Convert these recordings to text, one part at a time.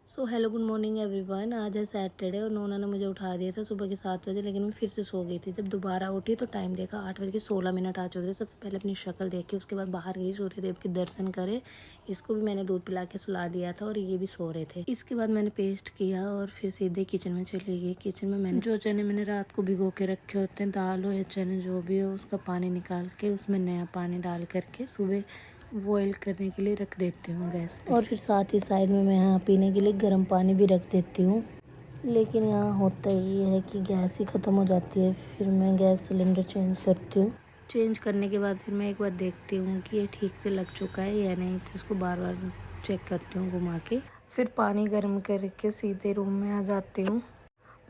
So hello good morning everyone. आज है Saturday और नोना ने मुझे उठा दिया था सुबह के 7 बजे, लेकिन मैं फिर से सो गई थी। जब दोबारा उठी तो टाइम देखा 8 बज के 16 मिनट आ चुके थे। सबसे पहले अपनी शक्ल देखी, उसके बाद बाहर गई सूर्यदेव के दर्शन करे। इसको भी मैंने दूध पिला के सुला दिया था और ये भी सो रहे थे। इसके बाद मैंने पेस्ट किया और फिर सीधे किचन में चली गई। किचन में मैंने जो चने मैंने रात को भिगो के रखे होते हैं, दाल हो या चने जो भी हो, उसका पानी निकाल के उसमें नया पानी डाल करके सुबह बॉयल करने के लिए रख देती हूँ गैस पे। और फिर साथ ही साइड में मैं यहाँ पीने के लिए गर्म पानी भी रख देती हूँ। लेकिन यहाँ होता ये है कि गैस ही ख़त्म हो जाती है, फिर मैं गैस सिलेंडर चेंज करती हूँ। चेंज करने के बाद फिर मैं एक बार देखती हूँ कि ये ठीक से लग चुका है या नहीं, तो इसको बार बार चेक करती हूँ घुमा के। फिर पानी गर्म करके सीधे रूम में आ जाती हूँ।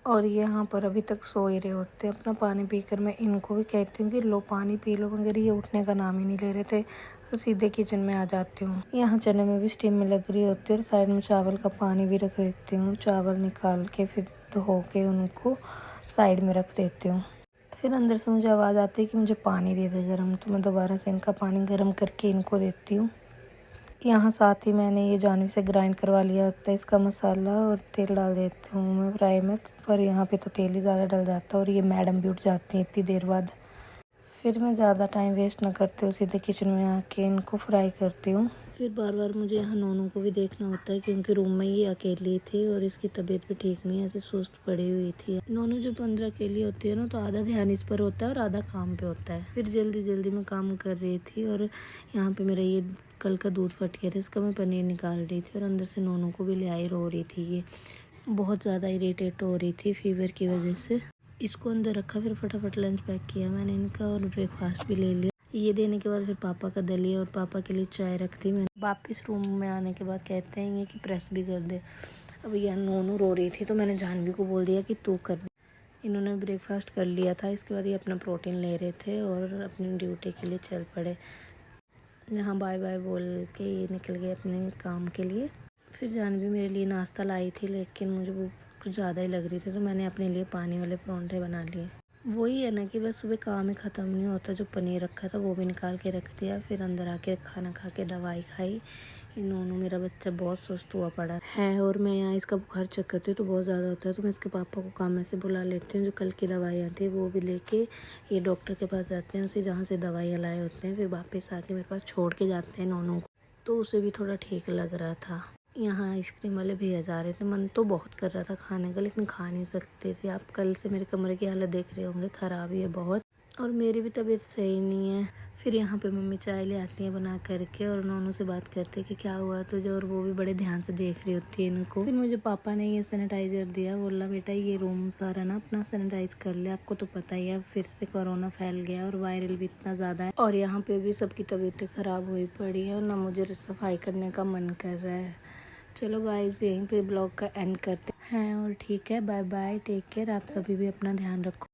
और ये यहाँ पर अभी तक सो ही रहे होते हैं। अपना पानी पीकर मैं इनको भी कहती हूँ कि लो पानी पी लो, मगर ये उठने का नाम ही नहीं ले रहे थे। तो सीधे किचन में आ जाती हूँ। यहाँ चने में भी स्टीम में लग रही होती है और साइड में चावल का पानी भी रख देती हूँ। चावल निकाल के फिर धो के उनको साइड में रख देती हूँ। फिर अंदर से मुझे आवाज़ आती है कि मुझे पानी दे दे गर्म, तो मैं दोबारा से इनका पानी गर्म करके इनको देती हूँ। यहाँ साथ ही मैंने ये जानवी से ग्राइंड करवा लिया होता है इसका मसाला, और तेल डाल देती हूँ मैं फ्राई में। पर यहाँ पे तो तेल ही ज़्यादा डल जाता है और ये मैडम भी उठ जाती हैं इतनी देर बाद। फिर मैं ज़्यादा टाइम वेस्ट ना करते हुए सीधे किचन में आके इनको फ्राई करती हूँ। फिर बार बार मुझे यहाँ नोनू को भी देखना होता है, क्योंकि रूम में ये अकेली थी और इसकी तबीयत भी ठीक नहीं है, ऐसे सुस्त पड़ी हुई थी। नोनू जब अंदर अकेली होती है ना, तो आधा ध्यान इस पर होता है और आधा काम पे होता है। फिर जल्दी जल्दी मैं काम कर रही थी और यहाँ पे मेरा ये कल का दूध फट गया था, इसका मैं पनीर निकाल रही थी और अंदर से नोनू को भी ले आई, रो रही थी। ये बहुत ज़्यादा इरिटेट हो रही थी फीवर की वजह से। इसको अंदर रखा, फिर फटाफट लंच पैक किया मैंने इनका और ब्रेकफास्ट भी ले लिया। ये देने के बाद फिर पापा का दलिया और पापा के लिए चाय रख दी मैंने। वापस रूम में आने के बाद कहते हैं ये कि प्रेस भी कर दे। अब यहाँ नोनू रो रही थी तो मैंने जानवी को बोल दिया कि तू कर दे। इन्होंने ब्रेकफास्ट कर लिया था। इसके बाद ये अपना प्रोटीन ले रहे थे और अपनी ड्यूटी के लिए चल पड़े। यहाँ बाय बाय बोल के ये निकल गए अपने काम के लिए। फिर जानवी मेरे लिए नाश्ता लाई थी, लेकिन मुझे वो कुछ ज़्यादा ही लग रही थी, तो मैंने अपने लिए पानी वाले परांठे बना लिए। वही है ना कि बस सुबह काम ही ख़त्म नहीं होता। जो पनीर रखा था वो भी निकाल के रख दिया, फिर अंदर आके खाना खा के दवाई खाई। इन्होंने मेरा बच्चा बहुत सुस्त हुआ पड़ा है और मैं यहाँ इसका बुखार चेक करती हूँ तो बहुत ज़्यादा होता है, तो मैं इसके पापा को काम में से बुला लेती हूँ। जो कल की दवाइयाँ थी वो भी लेके ये डॉक्टर के पास जाते हैं, उसे जहाँ से दवाइयाँ लाए होते हैं, फिर वापस आके मेरे पास छोड़ के जाते हैं नोनू को। तो उसे भी थोड़ा ठीक लग रहा था। यहाँ आइसक्रीम वाले भैया जा रहे थे। मन तो बहुत कर रहा था खाने का, लेकिन खा नहीं सकते थे। आप कल से मेरे कमरे की हालत देख रहे होंगे, ख़राब ही है बहुत, और मेरी भी तबीयत सही नहीं है। फिर यहाँ पे मम्मी चाय ले आती है बना करके और नोनू से बात करते कि क्या हुआ तुझे, और वो भी बड़े ध्यान से देख रही होती है इनको। फिर मुझे पापा ने ये सैनिटाइज़र दिया, बोला बेटा ये रूम सारा ना अपना सैनिटाइज कर ले, आपको तो पता ही है फिर से कोरोना फैल गया और वायरल भी इतना ज़्यादा है, और यहाँ पे भी सबकी तबीयतें ख़राब हुई पड़ी है और ना मुझे सफाई करने का मन कर रहा है। चलो गाइस यहीं पे ब्लॉग का एंड करते हैं और ठीक है, बाय बाय, टेक केयर। आप सभी भी अपना ध्यान रखो।